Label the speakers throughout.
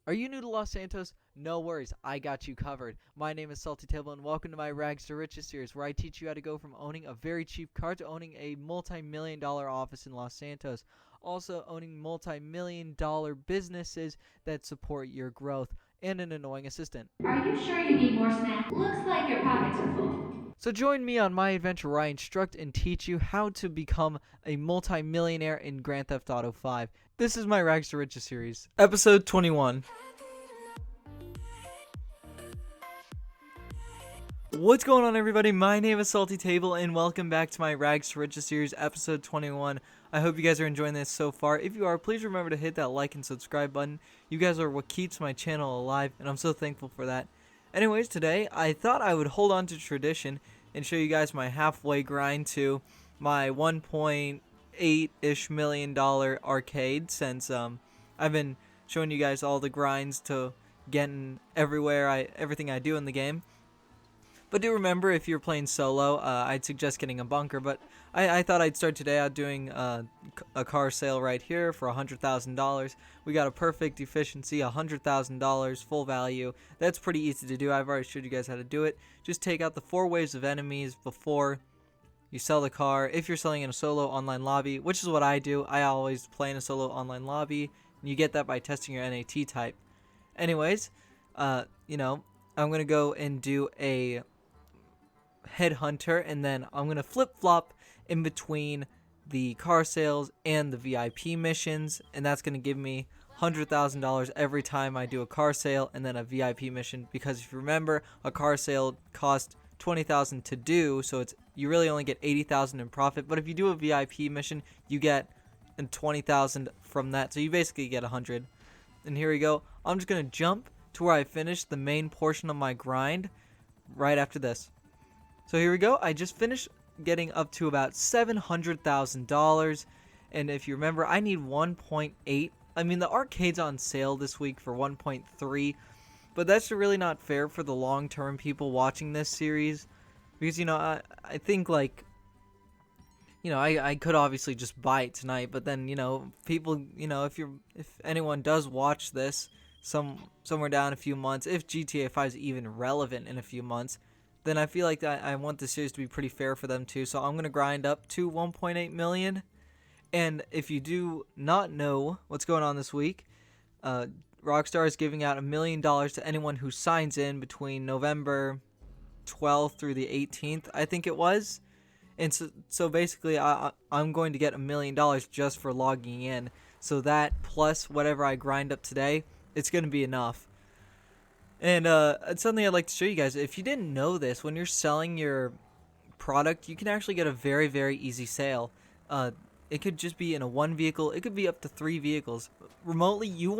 Speaker 1: Are you new to Los Santos? No worries, I got you covered. My name is Salty Table, and welcome to my Rags to Riches series, where I teach you how to go from owning a very cheap car to owning a multi-million-dollar office in Los Santos. Also owning multi-million-dollar businesses that support your growth, and an annoying assistant.
Speaker 2: Are you sure you need more snacks? Looks like your pockets are full.
Speaker 1: So join me on my adventure where I instruct and teach you how to become a multi-millionaire in Grand Theft Auto 5. This is my Rags to Riches series, episode 21. What's going on, everybody? My name is Salty Table, and welcome back to my Rags to Riches series, episode 21. I hope you guys are enjoying this so far. If you are, please remember to hit that like and subscribe button. You guys are what keeps my channel alive, and I'm so thankful for that. Anyways, today, I thought I would hold on to tradition and show you guys my halfway grind to my $1.8-ish million arcade, since I've been showing you guys all the grinds to getting everything I do in the game. But do remember, if you're playing solo, I'd suggest getting a bunker. But I thought I'd start today out doing a car sale right here for $100,000. We got a perfect efficiency, $100,000 full value. That's pretty easy to do. I've already showed you guys how to do it. Just take out the 4 waves of enemies before you sell the car. If you're selling in a solo online lobby, which is what I do, I always play in a solo online lobby. And you get that by testing your NAT type. Anyways, I'm going to go and do a headhunter, and then I'm gonna flip-flop in between the car sales and the VIP missions, and that's gonna give me $100,000 every time I do a car sale and then a VIP mission, because if you remember, a car sale costs $20,000 to do, so you really only get $80,000 in profit. But if you do a VIP mission, you get $20,000 from that, so you basically get $100. And here we go. I'm just gonna jump to where I finished the main portion of my grind right after this. So here we go. I just finished getting up to about $700,000, and if you remember, I need 1.8. I mean, the arcade's on sale this week for 1.3, but that's really not fair for the long-term people watching this series, because I think, like, I could obviously just buy it tonight, but then people, if anyone does watch this somewhere down a few months, if GTA 5 is even relevant in a few months, then I feel like that I want the series to be pretty fair for them too. So I'm going to grind up to 1.8 million. And if you do not know what's going on this week, Rockstar is giving out $1 million to anyone who signs in between November 12th through the 18th, I think it was. And so basically, I'm going to get $1 million just for logging in. So that plus whatever I grind up today, it's going to be enough. And it's something I'd like to show you guys. If you didn't know this, when you're selling your product, you can actually get a very, very easy sale. It could just be in a 1 vehicle. It could be up to 3 vehicles. Remotely, you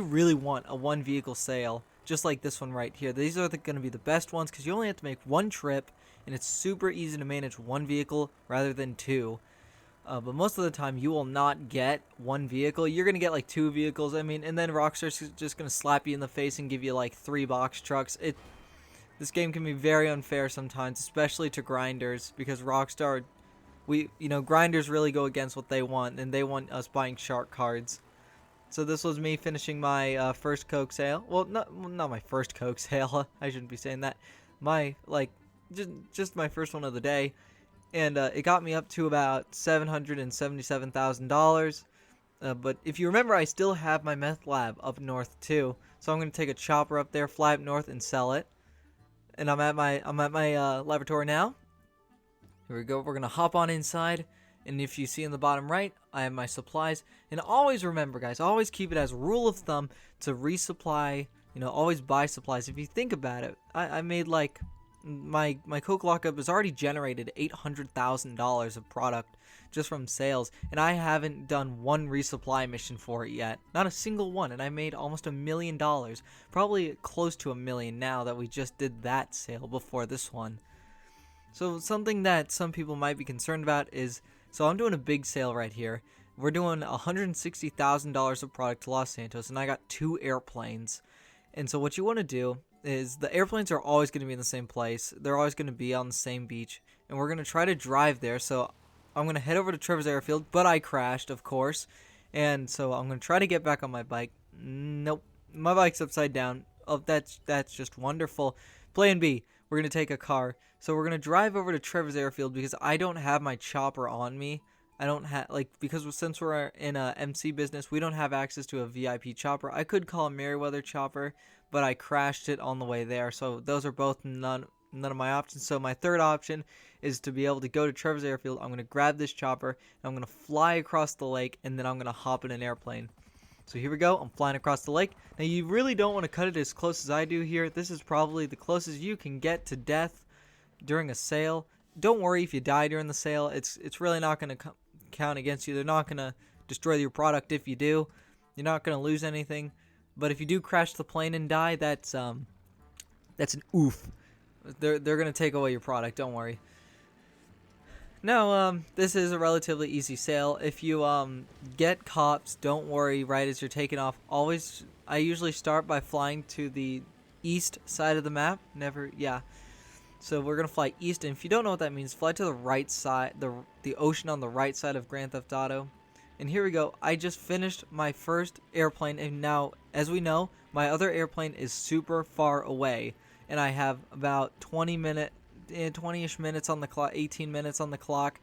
Speaker 1: really want a 1 vehicle sale, just like this one right here. These are going to be the best ones because you only have to make 1 trip, and it's super easy to manage 1 vehicle rather than 2. But most of the time, you will not get 1 vehicle. You're going to get like 2 vehicles. I mean, and then Rockstar's just going to slap you in the face and give you like 3 box trucks. This game can be very unfair sometimes, especially to grinders, because Rockstar, grinders really go against what they want, and they want us buying shark cards. So this was me finishing my first Coke sale. Well, not my first Coke sale. I shouldn't be saying that. Just my first one of the day. And it got me up to about $777,000. But if you remember, I still have my meth lab up north too. So I'm gonna take a chopper up there, fly up north, and sell it. And I'm at my laboratory now. Here we go. We're gonna hop on inside. And if you see in the bottom right, I have my supplies. And always remember, guys, always keep it as a rule of thumb to resupply. Always buy supplies. If you think about it, I made like. My Coke lockup has already generated $800,000 of product just from sales, and I haven't done 1 resupply mission for it yet. Not a single one, and I made almost $1 million. Probably close to $1 million now that we just did that sale before this one. So something that some people might be concerned about is, so I'm doing a big sale right here. We're doing $160,000 of product to Los Santos, and I got 2 airplanes. And so what you want to do is the airplanes are always going to be in the same place. They're always going to be on the same beach. And we're going to try to drive there. So I'm going to head over to Trevor's Airfield. But I crashed, of course. And so I'm going to try to get back on my bike. Nope. my bike's upside down. Oh, that's just wonderful. Plan B, we're going to take a car. So we're going to drive over to Trevor's Airfield because I don't have my chopper on me. I don't have, because since we're in a MC business, we don't have access to a VIP chopper. I could call a Merriweather chopper, but I crashed it on the way there. So those are both none of my options. So my third option is to be able to go to Trevor's Airfield. I'm going to grab this chopper, and I'm going to fly across the lake, and then I'm going to hop in an airplane. So here we go. I'm flying across the lake. Now, you really don't want to cut it as close as I do here. This is probably the closest you can get to death during a sale. Don't worry if you die during the sale. It's really not going to count against you. They're not going to destroy your product if you do. You're not going to lose anything. But if you do crash the plane and die, that's an oof. They're going to take away your product. Don't worry. No, this is a relatively easy sale. If you get cops, don't worry. Right as you're taking off, I usually start by flying to the east side of the map. So we're gonna fly east, and if you don't know what that means, fly to the right side, the ocean on the right side of Grand Theft Auto. And here we go. I just finished my first airplane, and now, as we know, my other airplane is super far away, and I have about 20-ish minutes on the clock, 18 minutes on the clock.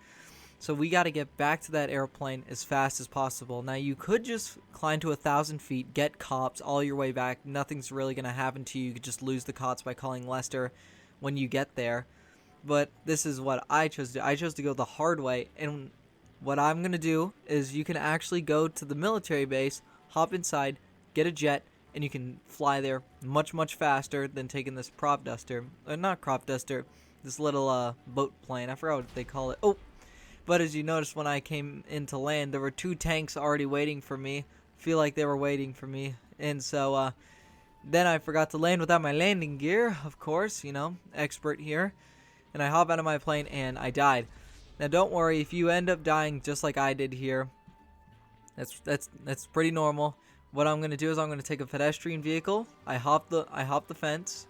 Speaker 1: So we got to get back to that airplane as fast as possible. Now, you could just climb to 1,000 feet, get cops all your way back. Nothing's really going to happen to you. You could just lose the cops by calling Lester when you get there. But this is what I chose to do. I chose to go the hard way. And what I'm going to do is you can actually go to the military base, hop inside, get a jet, and you can fly there much, much faster than taking this crop duster. Not crop duster. This little boat plane. I forgot what they call it. Oh, but as you noticed when I came into land, there were 2 tanks already waiting for me. Feel like they were waiting for me. And so then I forgot to land without my landing gear, of course, expert here. And I hop out of my plane and I died. Now don't worry, if you end up dying just like I did here, that's pretty normal. What I'm going to do is I'm going to take a pedestrian vehicle. I hop the fence.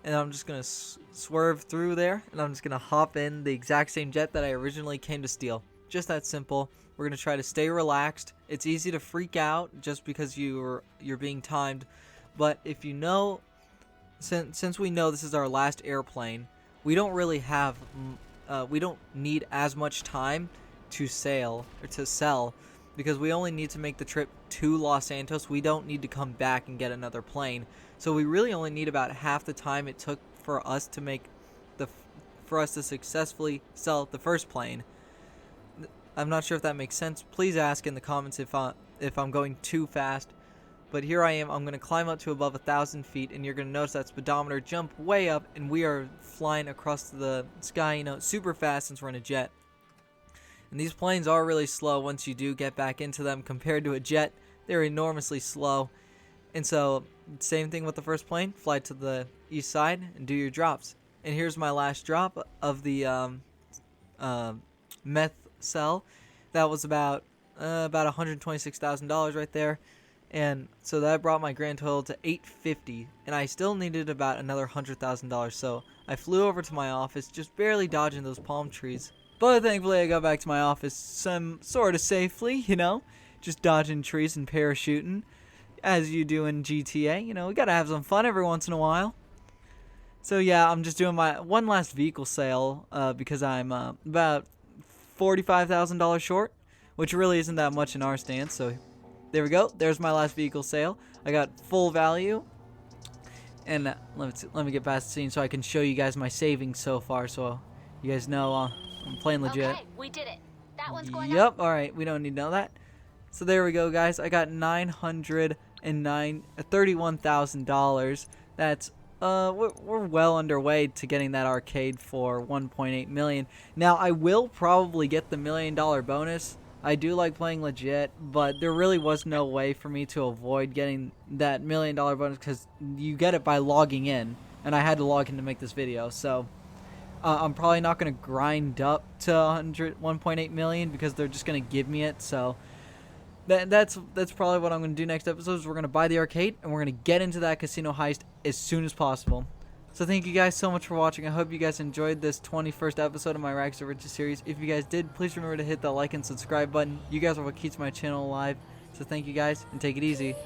Speaker 1: And I'm just going to swerve through there, and I'm just going to hop in the exact same jet that I originally came to steal. Just that simple. We're going to try to stay relaxed. It's easy to freak out just because you're being timed. But if you know, since we know this is our last airplane, we don't really have, we don't need as much time to sell, because we only need to make the trip to Los Santos. We don't need to come back and get another plane. So we really only need about half the time it took for us to successfully sell the first plane. I'm not sure if that makes sense. Please ask in the comments if I'm going too fast. But here I am. I'm going to climb up to above 1,000 feet, and you're going to notice that speedometer jump way up, and we are flying across the sky, super fast since we're in a jet. And these planes are really slow once you do get back into them. Compared to a jet, they're enormously slow. And so, same thing with the first plane. Fly to the east side and do your drops. And here's my last drop of the meth cell. That was about $126,000 right there. And so that brought my grand total to $850. And I still needed about another $100,000. So I flew over to my office, just barely dodging those palm trees. But thankfully I got back to my office some sort of safely, just dodging trees and parachuting. As you do in GTA, we gotta have some fun every once in a while. So yeah, I'm just doing my one last vehicle sale because I'm about $45,000 short, which really isn't that much in our stance. So there we go. There's my last vehicle sale. I got full value, and let me get past the scene so I can show you guys my savings so far, so you guys know I'm playing legit.
Speaker 3: Okay, we did it. That one's going
Speaker 1: Yep. All right, we don't need to know that. So there we go, guys. I got $31,000. That's we're well underway to getting that arcade for $1.8 million. Now I will probably get the $1 million bonus. I do like playing legit, but there really was no way for me to avoid getting that $1 million bonus because you get it by logging in, and I had to log in to make this video. So I'm probably not going to grind up to $1.8 million because they're just going to give me it. So that's probably what I'm going to do next episode is we're going to buy the arcade and we're going to get into that casino heist as soon as possible. So thank you guys so much for watching. I hope you guys enjoyed this 21st episode of my Rags to Riches series. If you guys did, please remember to hit that like and subscribe button. You guys are what keeps my channel alive. So thank you guys and take it easy.